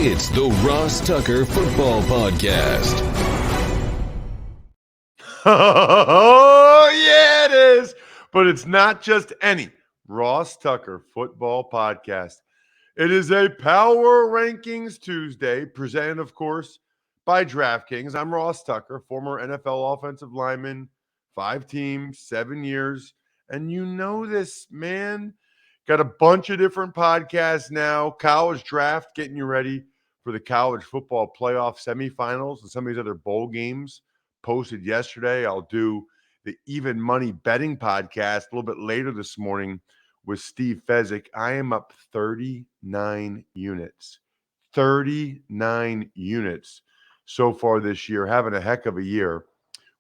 It's the Ross Tucker Football Podcast. Oh, yeah, it is. But it's not just any Ross Tucker Football Podcast. It is a Power Rankings Tuesday, presented, of course, by DraftKings. I'm Ross Tucker, former NFL offensive lineman, 5 teams, 7 years. And you know this, man. Got a bunch of different podcasts now. College Draft, getting you ready for the college football playoff semifinals and some of these other bowl games. Posted yesterday. I'll do the Even Money Betting podcast a little bit later this morning with Steve Fezzik. I am up 39 units. 39 units so far this year. Having a heck of a year.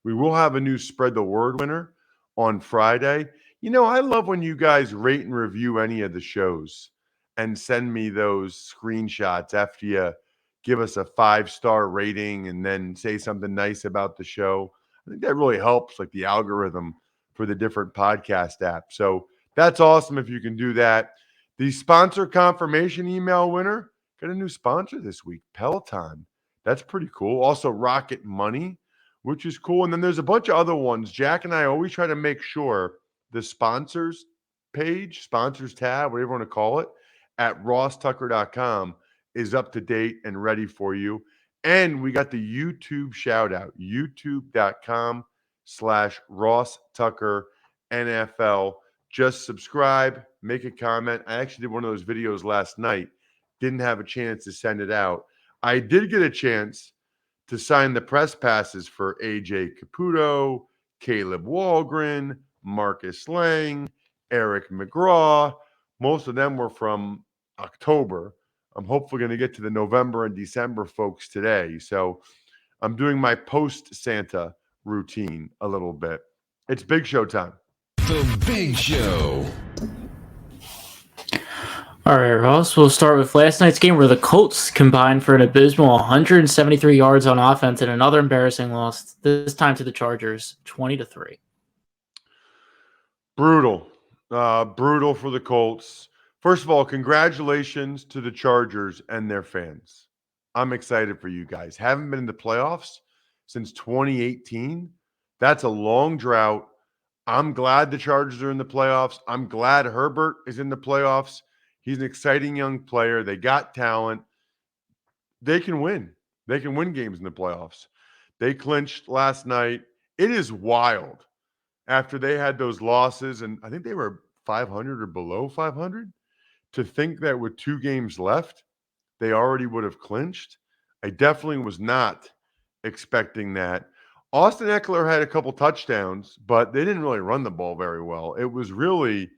We will have a new Spread the Word winner on Friday. You know, I love when you guys rate and review any of the shows and send me those screenshots after you give us a 5-star rating and then say something nice about the show. I think that really helps, like the algorithm for the different podcast apps. So that's awesome if you can do that. The sponsor confirmation email winner got a new sponsor this week, Peloton. That's pretty cool. Also, Rocket Money, which is cool. And then there's a bunch of other ones. Jack and I always try to make sure the sponsors page, sponsors tab, whatever you want to call it, at rosstucker.com is up to date and ready for you. And we got the YouTube shout out, youtube.com/Ross Tucker NFL. Just subscribe, make a comment. I actually did one of those videos last night. Didn't have a chance to send it out. I did get a chance to sign the press passes for AJ Caputo, Caleb Walgren, Marcus Lang, Eric McGraw. Most of them were from October. I'm hopefully going to get to the November and December folks today. So I'm doing my post-Santa routine a little bit. It's Big Show time. The Big Show. All right, Ross, we'll start with last night's game where the Colts combined for an abysmal 173 yards on offense and another embarrassing loss, this time to the Chargers, 20-3. Brutal. Brutal for the Colts. First of all, congratulations to the Chargers and their fans. I'm excited for you guys. Haven't been in the playoffs since 2018. That's a long drought. I'm glad the Chargers are in the playoffs. I'm glad Herbert is in the playoffs. He's an exciting young player. They got talent. They can win. They can win games in the playoffs. They clinched last night. It is wild. After they had those losses, and I think they were 500 or below 500, to think that with 2 games left, they already would have clinched. I definitely was not expecting that. Austin Eckler had a couple touchdowns, but they didn't really run the ball very well. It was really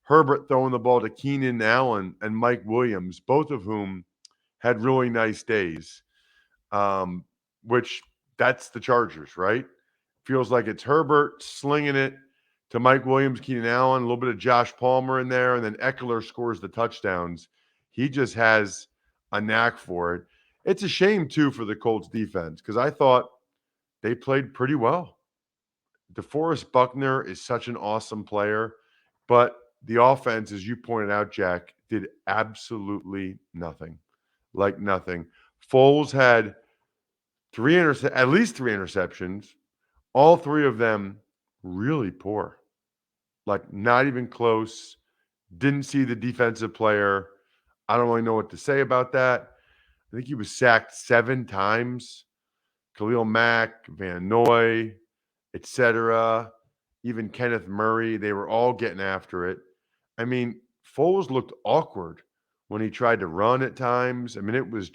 Herbert throwing the ball to Keenan Allen and Mike Williams, both of whom had really nice days, which that's the Chargers, right? Feels like it's Herbert slinging it to Mike Williams, Keenan Allen, a little bit of Josh Palmer in there, and then Eckler scores the touchdowns. He just has a knack for it. It's a shame, too, for the Colts defense because I thought they played pretty well. DeForest Buckner is such an awesome player, but the offense, as you pointed out, Jack, did absolutely nothing. Like nothing. Foles had at least three interceptions. All 3 of them really poor. Like not even close. Didn't see the defensive player. I don't really know what to say about that. I think he was sacked 7 times. Khalil Mack, Van Noy, etc. Even Kenneth Murray, they were all getting after it. I mean, Foles looked awkward when he tried to run at times. I mean, it was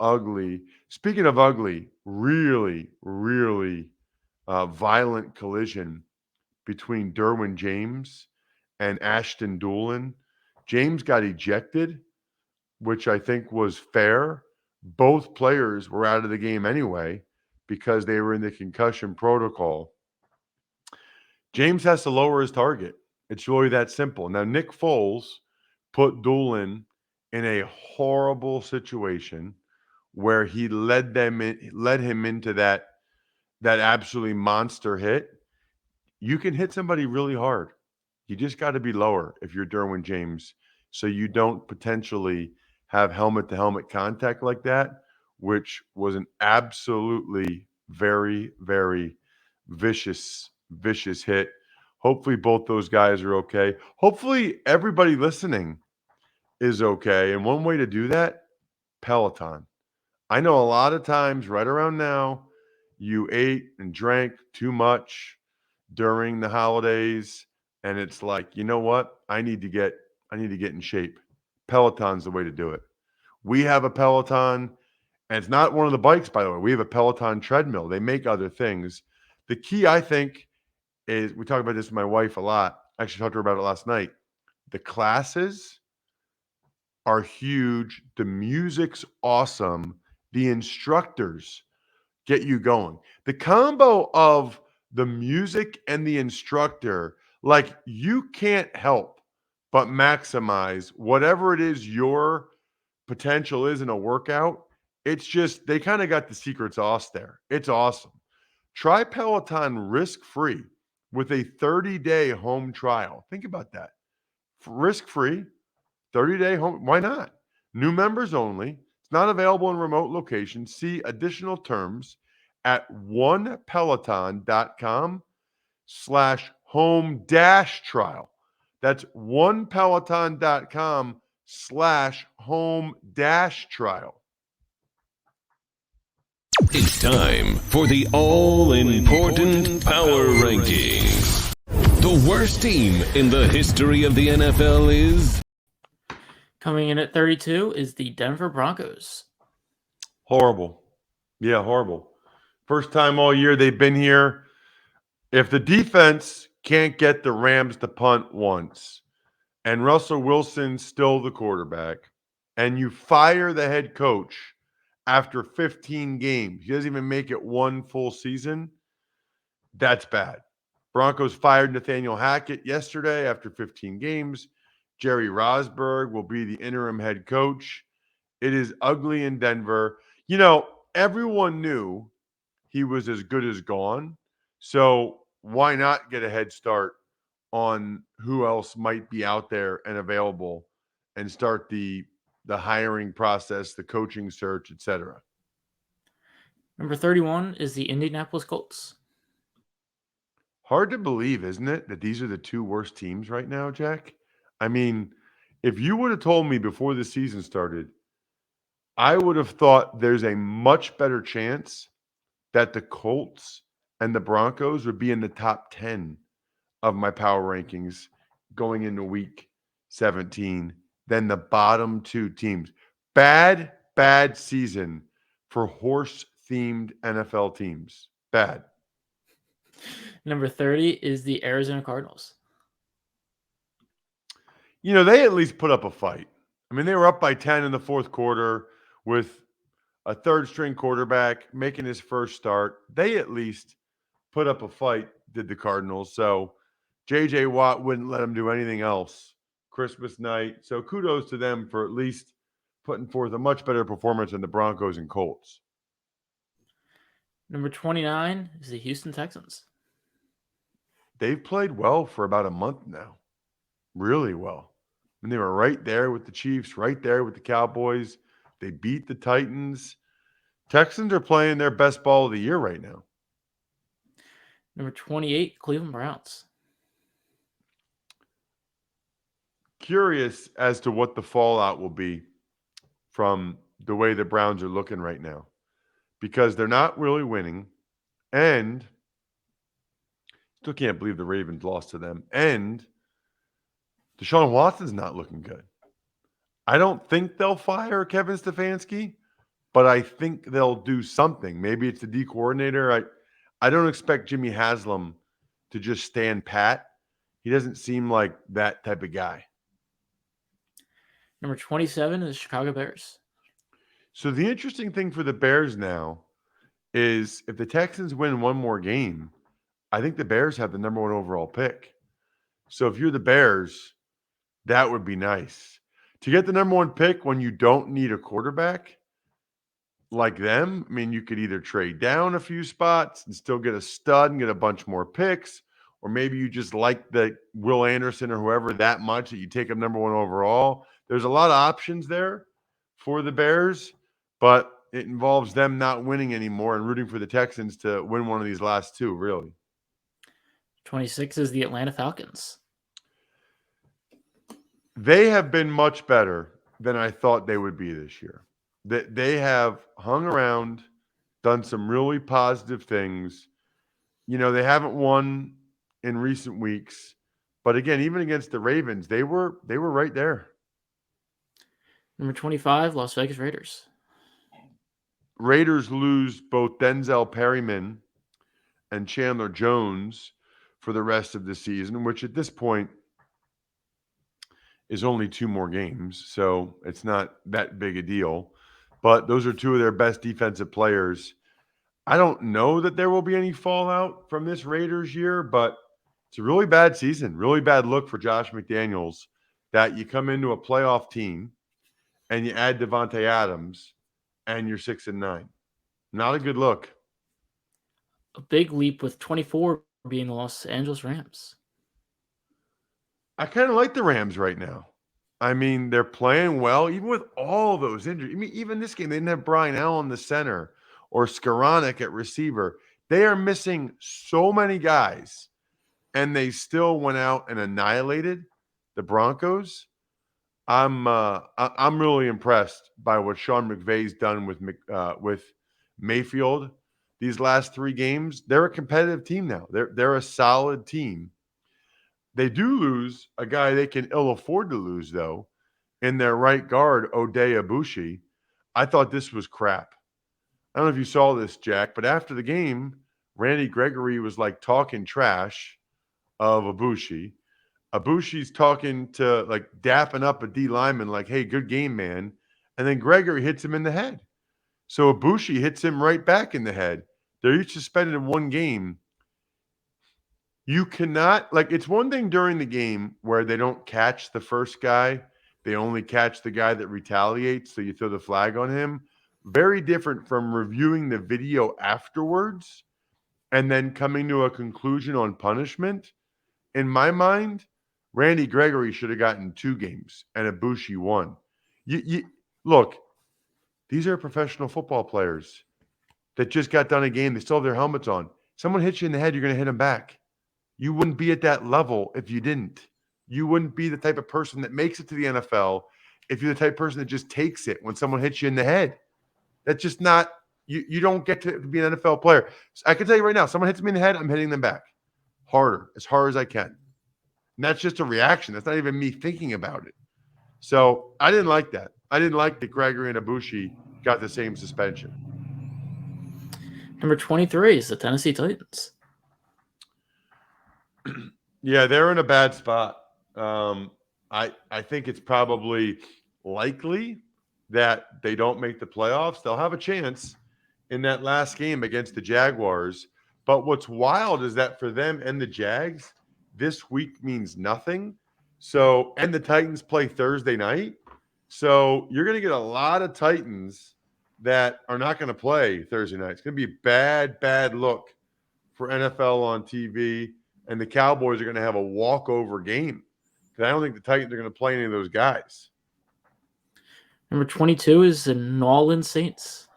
ugly. Speaking of ugly, really, really violent collision between Derwin James and Ashton Doolin. James got ejected, which I think was fair. Both players were out of the game anyway because they were in the concussion protocol. James has to lower his target. It's really that simple. Now, Nick Foles put Doolin in a horrible situation where he led him into that absolutely monster hit. You can hit somebody really hard. You just got to be lower if you're Derwin James so you don't potentially have helmet-to-helmet contact like that, which was an absolutely very, very vicious hit. Hopefully both those guys are okay. Hopefully everybody listening is okay. And one way to do that, Peloton. I know a lot of times right around now, you ate and drank too much during the holidays, and it's like, you know what? I need to get in shape. Peloton's the way to do it. We have a Peloton, and it's not one of the bikes, by the way. We have a Peloton treadmill. They make other things. The key, I think, is we talk about this with my wife a lot. I actually talked to her about it last night. The classes are huge. The music's awesome. The instructors get you going. The combo of the music and the instructor, like you can't help but maximize whatever it is your potential is in a workout. It's just they kind of got the secret sauce there. It's awesome. Try Peloton risk-free with a 30-day home trial. Think about that. Risk-free, 30-day home. Why not? New members only. It's not available in remote locations. See additional terms at onepeloton.com/home-trial. That's onepeloton.com/home-trial. It's time for the all-important power rankings. The worst team in the history of the NFL is... Coming in at 32 is the Denver Broncos. Horrible. Yeah, horrible. First time all year they've been here. If the defense can't get the Rams to punt once, and Russell Wilson's still the quarterback, and you fire the head coach after 15 games, he doesn't even make it one full season, that's bad. Broncos fired Nathaniel Hackett yesterday after 15 games. Jerry Rosburg will be the interim head coach. It is ugly in Denver. You know, everyone knew he was as good as gone. So why not get a head start on who else might be out there and available and start the hiring process, the coaching search, etc. Number 31 is the Indianapolis Colts. Hard to believe, isn't it, that these are the two worst teams right now, Jack? I mean, if you would have told me before the season started, I would have thought there's a much better chance that the Colts and the Broncos would be in the top 10 of my power rankings going into week 17 than the bottom two teams. Bad season for horse-themed NFL teams. Bad. Number 30 is the Arizona Cardinals. You know, they at least put up a fight. I mean, they were up by 10 in the fourth quarter with a third-string quarterback making his first start. They at least put up a fight, did the Cardinals. So J.J. Watt wouldn't let them do anything else Christmas night. So kudos to them for at least putting forth a much better performance than the Broncos and Colts. Number 29 is the Houston Texans. They've played well for about a month now. Really well. And they were right there with the Chiefs, right there with the Cowboys. They beat the Titans. Texans are playing their best ball of the year right now. Number 28, Cleveland Browns. Curious as to what the fallout will be from the way the Browns are looking right now, because they're not really winning, and still can't believe the Ravens lost to them, and Deshaun Watson's not looking good. I don't think they'll fire Kevin Stefanski, but I think they'll do something. Maybe it's the D coordinator. I don't expect Jimmy Haslam to just stand pat. He doesn't seem like that type of guy. Number 27 is the Chicago Bears. So the interesting thing for the Bears now is if the Texans win one more game, I think the Bears have the number one overall pick. So if you're the Bears, that would be nice. To get the number one pick when you don't need a quarterback like them, I mean, you could either trade down a few spots and still get a stud and get a bunch more picks, or maybe you just like the Will Anderson or whoever that much that you take them number one overall. There's a lot of options there, for the Bears, but it involves them not winning anymore and rooting for the Texans to win one of these last two, really. 26 is the Atlanta Falcons. They have been much better than I thought they would be this year. They have hung around, done some really positive things. You know, they haven't won in recent weeks, but again, even against the Ravens, they were right there. Number 25, Las Vegas Raiders. Raiders lose both Denzel Perryman and Chandler Jones for the rest of the season, which at this point is only 2 more games, so it's not that big a deal. But those are 2 of their best defensive players. I don't know that there will be any fallout from this Raiders year, but it's a really bad season, really bad look for Josh McDaniels that you come into a playoff team and you add Devontae Adams and you're 6-9. Not a good look. A big leap with 24 being the Los Angeles Rams. I kind of like the Rams right now. I mean, they're playing well, even with all those injuries. I mean, even this game, they didn't have Brian Allen the center or Skoranek at receiver. They are missing so many guys, and they still went out and annihilated the Broncos. I'm really impressed by what Sean McVay's done with Mayfield these last 3 games. They're a competitive team now. They're a solid team. They do lose a guy they can ill afford to lose, though, in their right guard, Ode Abushi. I thought this was crap. I don't know if you saw this, Jack, but after the game, Randy Gregory was like talking trash of Abushi. Abushi's talking to, like, dapping up a D lineman like, hey, good game, man. And then Gregory hits him in the head. So Abushi hits him right back in the head. They're each suspended in 1 game. You cannot, like, it's one thing during the game where they don't catch the first guy. They only catch the guy that retaliates, so you throw the flag on him. Very different from reviewing the video afterwards and then coming to a conclusion on punishment. In my mind, Randy Gregory should have gotten 2 games and Abushi 1. Look, these are professional football players that just got done a game. They still have their helmets on. Someone hits you in the head, you're going to hit them back. You wouldn't be at that level if you didn't. You wouldn't be the type of person that makes it to the NFL if you're the type of person that just takes it when someone hits you in the head. That's just not – you don't get to be an NFL player. So I can tell you right now, someone hits me in the head, I'm hitting them back harder, as hard as I can. And that's just a reaction. That's not even me thinking about it. So I didn't like that. I didn't like that Gregory and Abushi got the same suspension. Number 23 is the Tennessee Titans. Yeah, they're in a bad spot. I think it's probably likely that they don't make the playoffs. They'll have a chance in that last game against the Jaguars. But what's wild is that for them and the Jags, this week means nothing. So, and the Titans play Thursday night. So you're going to get a lot of Titans that are not going to play Thursday night. It's going to be a bad look for NFL on TV. And the Cowboys are going to have a walkover game. I don't think the Titans are going to play any of those guys. Number 22 is the New Orleans Saints.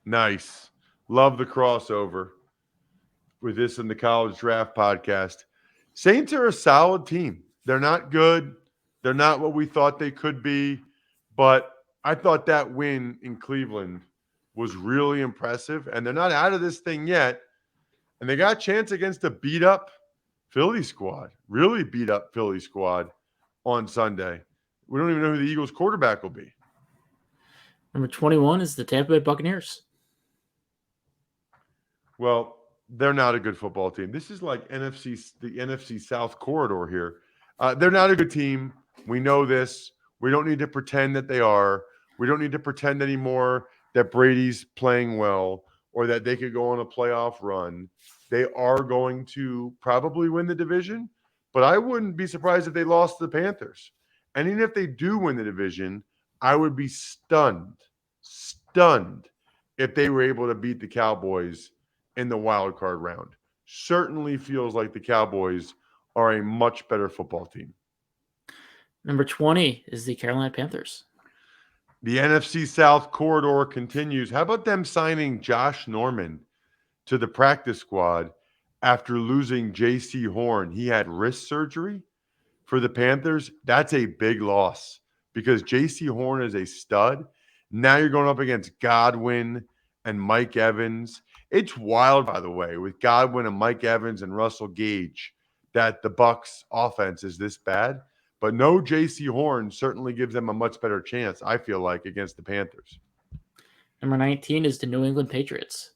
Nice. Love the crossover with this and the College Draft Podcast. Saints are a solid team. They're not good. They're not what we thought they could be. But I thought that win in Cleveland was really impressive. And they're not out of this thing yet. And they got a chance against a beat-up Philly squad, really beat-up Philly squad on Sunday. We don't even know who the Eagles' quarterback will be. Number 21 is the Tampa Bay Buccaneers. Well, they're not a good football team. This is like the NFC South corridor here. They're not a good team. We know this. We don't need to pretend that they are. We don't need to pretend anymore that Brady's playing well or that they could go on a playoff run. They are going to probably win the division, but I wouldn't be surprised if they lost to the Panthers. And even if they do win the division, I would be stunned if they were able to beat the Cowboys in the wild card round. Certainly feels like the Cowboys are a much better football team. Number 20 is the Carolina Panthers. The NFC South corridor continues. How about them signing Josh Norman to the practice squad after losing J.C. Horn? He had wrist surgery for the Panthers. That's a big loss because J.C. Horn is a stud. Now you're going up against Godwin and Mike Evans. It's wild, by the way, with Godwin and Mike Evans and Russell Gage, that the Bucs offense is this bad. But no J.C. Horn certainly gives them a much better chance, I feel like, against the Panthers. Number 19 is the New England Patriots.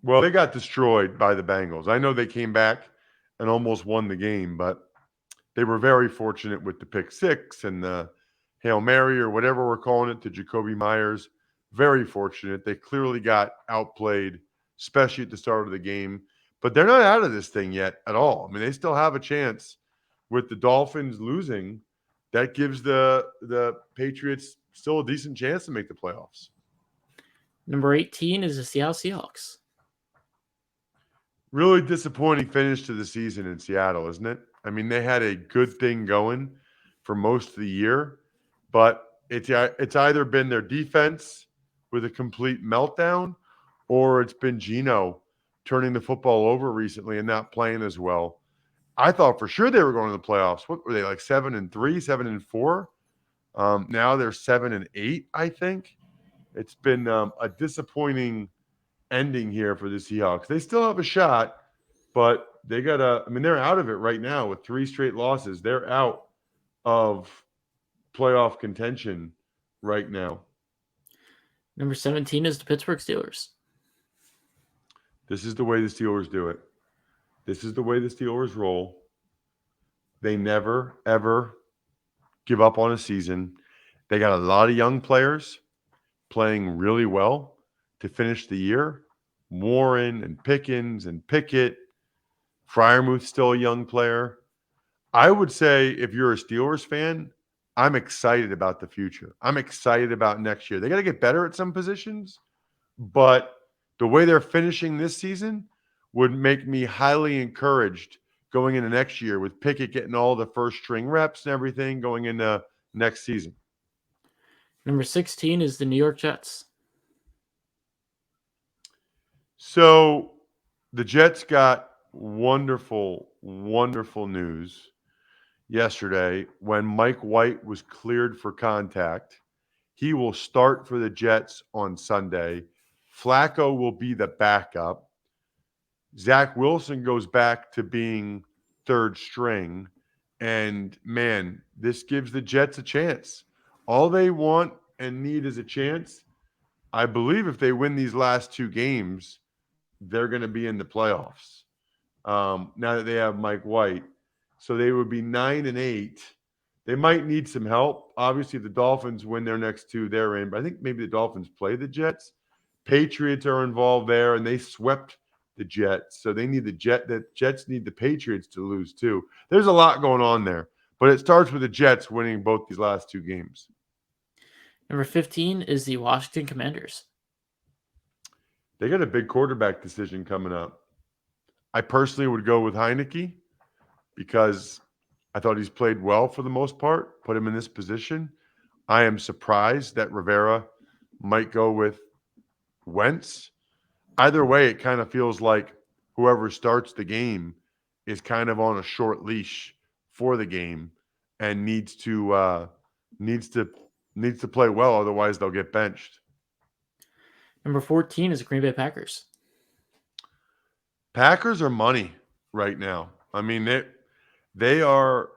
Well, they got destroyed by the Bengals. I know they came back and almost won the game, but they were very fortunate with the pick six and the Hail Mary or whatever we're calling it to Jacoby Myers. Very fortunate. They clearly got outplayed, especially at the start of the game. But they're not out of this thing yet at all. I mean, they still have a chance with the Dolphins losing. That gives the Patriots still a decent chance to make the playoffs. Number 18 is the Seattle Seahawks. Really disappointing finish to the season in Seattle, isn't it? I mean, they had a good thing going for most of the year, but it's either been their defense with a complete meltdown or it's been Geno turning the football over recently and not playing as well. I thought for sure they were going to the playoffs. What were they, like 7-3, 7-4? Now they're 7-8, I think. It's been a disappointing ending here for the Seahawks. They still have a shot, but they got they're out of it right now with 3 straight losses. They're out of playoff contention right now. Number 17 is the Pittsburgh Steelers. This is the way the Steelers do it. This is the way the Steelers roll. They never, ever give up on a season. They got a lot of young players playing really well to finish the year. Warren and Pickens and Pickett. Freiermuth's still a young player. I would say if you're a Steelers fan, I'm excited about the future. I'm excited about next year. They got to get better at some positions, but the way they're finishing this season would make me highly encouraged going into next year with Pickett getting all the first string reps and everything going into next season. Number 16 is the New York Jets. So the Jets got wonderful, wonderful news yesterday when Mike White was cleared for contact. He will start for the Jets on Sunday. Flacco will be the backup. Zach Wilson goes back to being third string. And, man, this gives the Jets a chance. All they want and need is a chance. I believe if they win these last 2 games, they're going to be in the playoffs now that they have Mike White. So they would be 9-8. They might need some help. Obviously, if the Dolphins win their next 2, they're in. But I think maybe the Dolphins play the Jets. Patriots are involved there, and they swept the Jets. So they need the Jets need the Patriots to lose too. There's a lot going on there. But it starts with the Jets winning both these last 2 games. Number 15 is the Washington Commanders. They got a big quarterback decision coming up. I personally would go with Heineke because I thought he's played well for the most part, put him in this position. I am surprised that Rivera might go with Wentz. Either way, it kind of feels like whoever starts the game is kind of on a short leash for the game and needs to play well, otherwise they'll get benched. Number 14 is the Green Bay Packers. Packers are money right now. I mean, they are.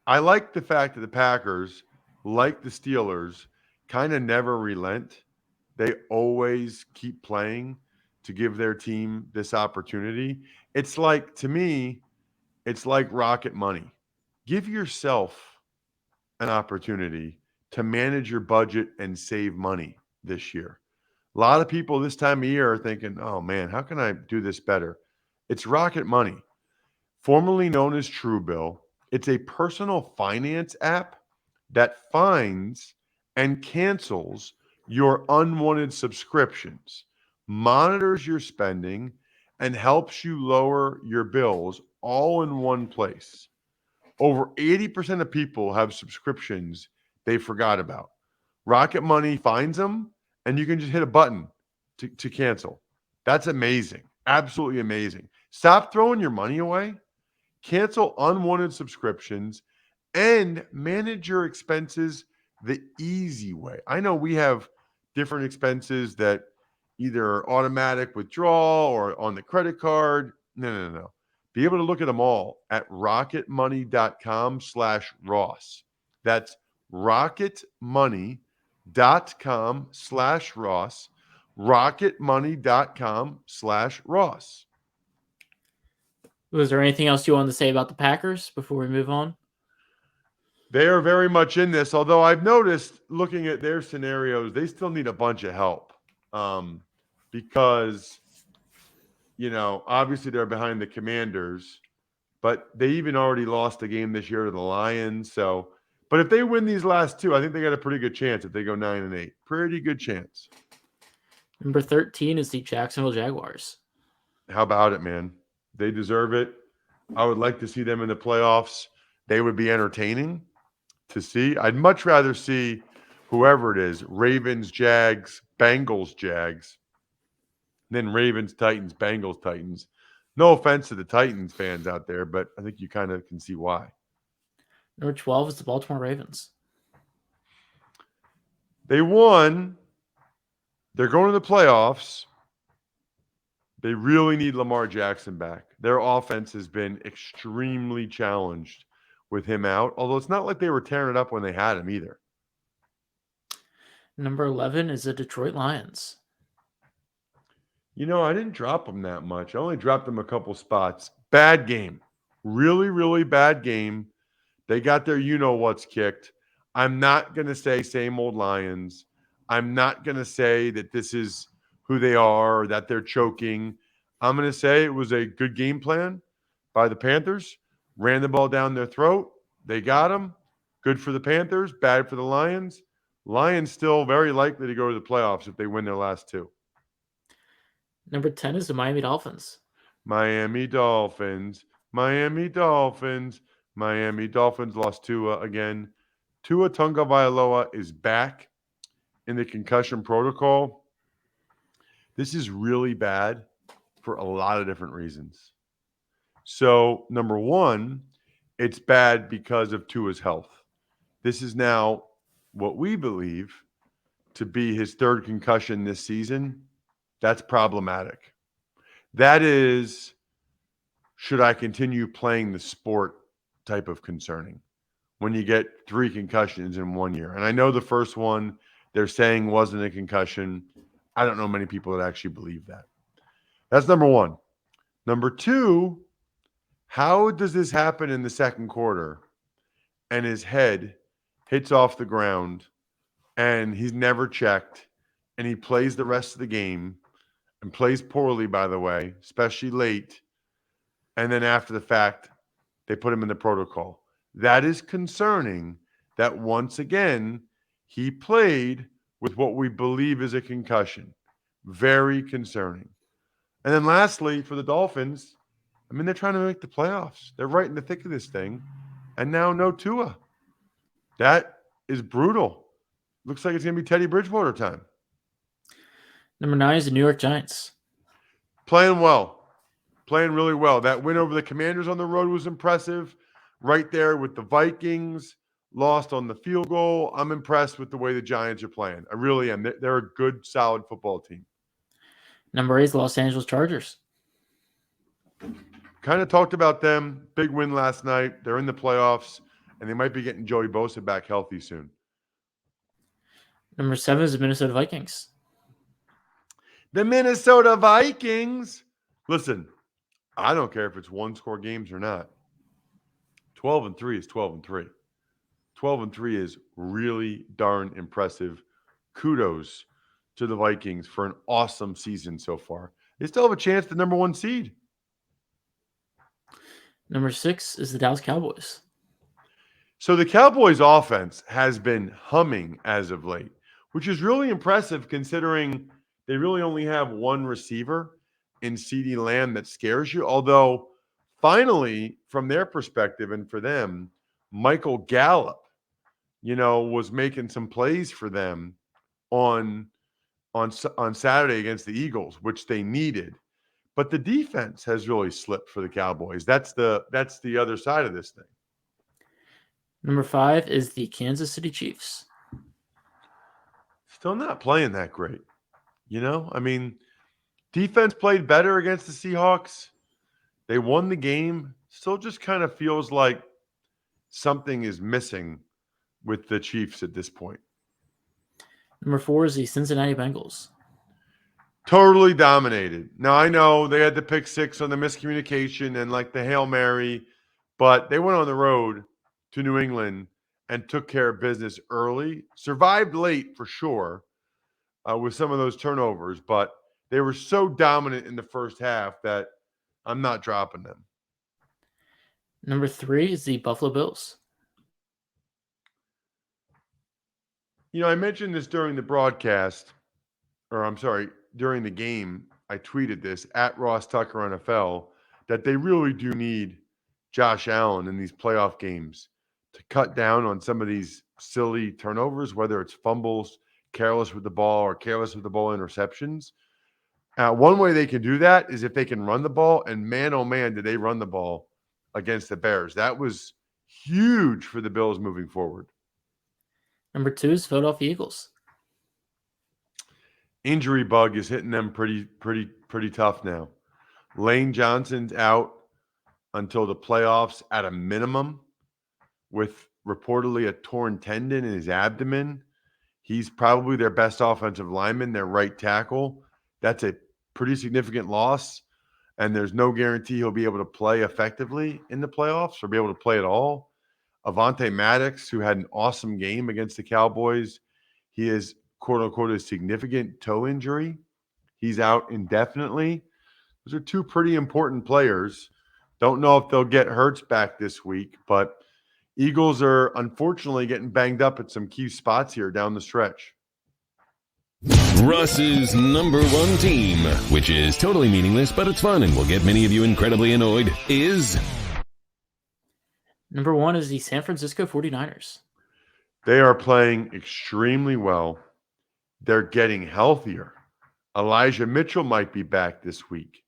I like the fact that the Packers, like the Steelers, kind of never relent. They always keep playing to give their team this opportunity. It's like, to me, it's like rocket money. Give yourself an opportunity to manage your budget and save money this year. A lot of people this time of year are thinking, oh man, how can I do this better? It's rocket money. Formerly known as Truebill, it's a personal finance app that finds and cancels your unwanted subscriptions, monitors your spending, and helps you lower your bills all in one place. Over 80% of people have subscriptions they forgot about. Rocket Money finds them, and you can just hit a button to cancel. That's amazing. Absolutely amazing. Stop throwing your money away. Cancel unwanted subscriptions and manage your expenses the easy way. I know we have different expenses that either are automatic withdrawal or on the credit card. No. Be able to look at them all at rocketmoney.com/Ross. That's rocketmoney.com/Ross. rocketmoney.com/Ross. Was there anything else you wanted to say about the Packers before we move on? They are very much in this, although I've noticed looking at their scenarios, they still need a bunch of help because, obviously they're behind the Commanders, but they even already lost a game this year to the Lions. But if they win these last two, I think they got a pretty good chance if they go 9-8. Pretty good chance. Number 13 is the Jacksonville Jaguars. How about it, man? They deserve it. I would like to see them in the playoffs. They would be entertaining to see. I'd much rather see whoever it is, Ravens, Jags, Bengals, Jags, than Ravens, Titans, Bengals, Titans. No offense to the Titans fans out there, but I think you kind of can see why. Number 12 is the Baltimore Ravens. They won. They're going to the playoffs. They really need Lamar Jackson back. Their offense has been extremely challenged with him out, although it's not like they were tearing it up when they had him either. Number 11 is the Detroit Lions. I didn't drop them that much. I only dropped them a couple spots. Bad game. Really, really bad game. They got their you-know-what's kicked. I'm not going to say same old Lions. I'm not going to say that this is who they are or that they're choking. I'm going to say it was a good game plan by the Panthers. Ran the ball down their throat. They got them. Good for the Panthers. Bad for the Lions. Lions still very likely to go to the playoffs if they win their last two. Number 10 is the Miami Dolphins. Miami Dolphins. Miami Dolphins. Miami Dolphins lost Tua again. Tua Tagovailoa is back in the concussion protocol. This is really bad for a lot of different reasons. So, number one, it's bad because of Tua's health. This is now what we believe to be his third concussion this season. That's problematic. That is, should I continue playing the sport type of concerning when you get 3 concussions in 1 year. And I know the first one they're saying wasn't a concussion. I don't know many people that actually believe that. That's number one. Number two, how does this happen in the second quarter and his head hits off the ground and he's never checked and he plays the rest of the game and plays poorly, by the way, especially late, and then after the fact, they put him in the protocol. That is concerning that once again, he played with what we believe is a concussion. Very concerning. And then lastly, for the Dolphins, they're trying to make the playoffs. They're right in the thick of this thing. And now no Tua. That is brutal. Looks like it's going to be Teddy Bridgewater time. Number 9 is the New York Giants. Playing well. Playing really well. That win over the Commanders on the road was impressive. Right there with the Vikings. Lost on the field goal. I'm impressed with the way the Giants are playing. I really am. They're a good, solid football team. Number 8 is the Los Angeles Chargers. Kind of talked about them. Big win last night. They're in the playoffs, and they might be getting Joey Bosa back healthy soon. Number 7 is the Minnesota Vikings. The Minnesota Vikings. Listen, I don't care if it's one-score games or not. 12-3 is 12-3. 12-3 is really darn impressive. Kudos to the Vikings for an awesome season so far. They still have a chance at the number 1 seed. Number 6 is the Dallas Cowboys. So the Cowboys offense has been humming as of late, which is really impressive considering they really only have one receiver in CeeDee Lamb that scares you. Although finally, from their perspective and for them, Michael Gallup was making some plays for them on Saturday against the Eagles, which they needed. But the defense has really slipped for the Cowboys. That's the other side of this thing. Number 5 is the Kansas City Chiefs. Still not playing that great. I mean, defense played better against the Seahawks. They won the game. Still just kind of feels like something is missing with the Chiefs at this point. Number 4 is the Cincinnati Bengals. Totally dominated. Now, I know they had the pick 6 on the miscommunication and like the Hail Mary, but they went on the road to New England and took care of business early. Survived late for sure with some of those turnovers, but they were so dominant in the first half that I'm not dropping them. Number 3 is the Buffalo Bills. I mentioned this during the broadcast, during the game. I tweeted this at Ross Tucker NFL that they really do need Josh Allen in these playoff games to cut down on some of these silly turnovers, whether it's fumbles, careless with the ball, or careless with the ball interceptions. One way they can do that is if they can run the ball, and man, oh man, did they run the ball against the Bears. That was huge for the Bills moving forward. Number 2 is Philadelphia Eagles. Injury bug is hitting them pretty tough now. Lane Johnson's out until the playoffs at a minimum with reportedly a torn tendon in his abdomen. He's probably their best offensive lineman, their right tackle. That's a pretty significant loss, and there's no guarantee he'll be able to play effectively in the playoffs or be able to play at all. Avonte Maddox, who had an awesome game against the Cowboys, he is, quote-unquote, a significant toe injury. He's out indefinitely. Those are 2 pretty important players. Don't know if they'll get Hurts back this week, but Eagles are unfortunately getting banged up at some key spots here down the stretch. Russ's number 1 team, which is totally meaningless, but it's fun and will get many of you incredibly annoyed, is... Number 1 is the San Francisco 49ers. They are playing extremely well. They're getting healthier. Elijah Mitchell might be back this week.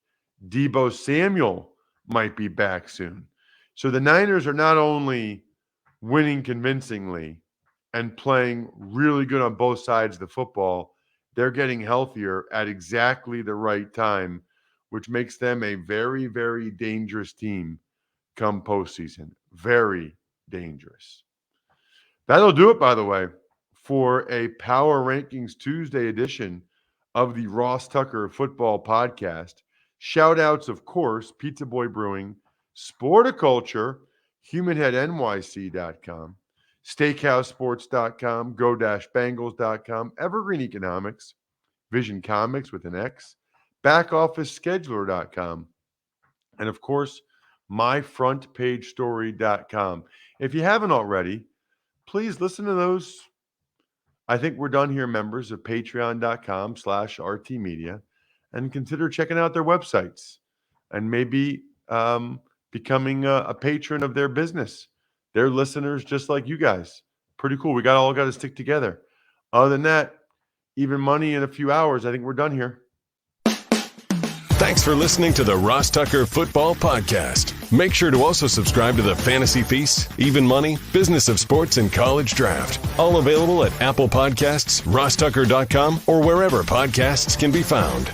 Deebo Samuel might be back soon. So the Niners are not only winning convincingly and playing really good on both sides of the football, they're getting healthier at exactly the right time, which makes them a very, very dangerous team come postseason. Very dangerous. That'll do it, by the way, for a Power Rankings Tuesday edition of the Ross Tucker Football Podcast. Shout outs, of course, Pizza Boy Brewing, Sporticulture, HumanHeadNYC.com, SteakhouseSports.com, Go-Bangles.com, Evergreen Economics, Vision Comics with an X, BackOfficeScheduler.com, and of course, MyFrontPageStory.com. If you haven't already, please listen to those. I think we're done here, members of Patreon.com/RTmedia, and consider checking out their websites and maybe becoming a patron of their business. They're listeners just like you guys. Pretty cool. We all got to stick together. Other than that, even money in a few hours. I think we're done here. Thanks for listening to the Ross Tucker Football Podcast. Make sure to also subscribe to the Fantasy Feast, Even Money, Business of Sports, and College Draft. All available at Apple Podcasts, rosstucker.com, or wherever podcasts can be found.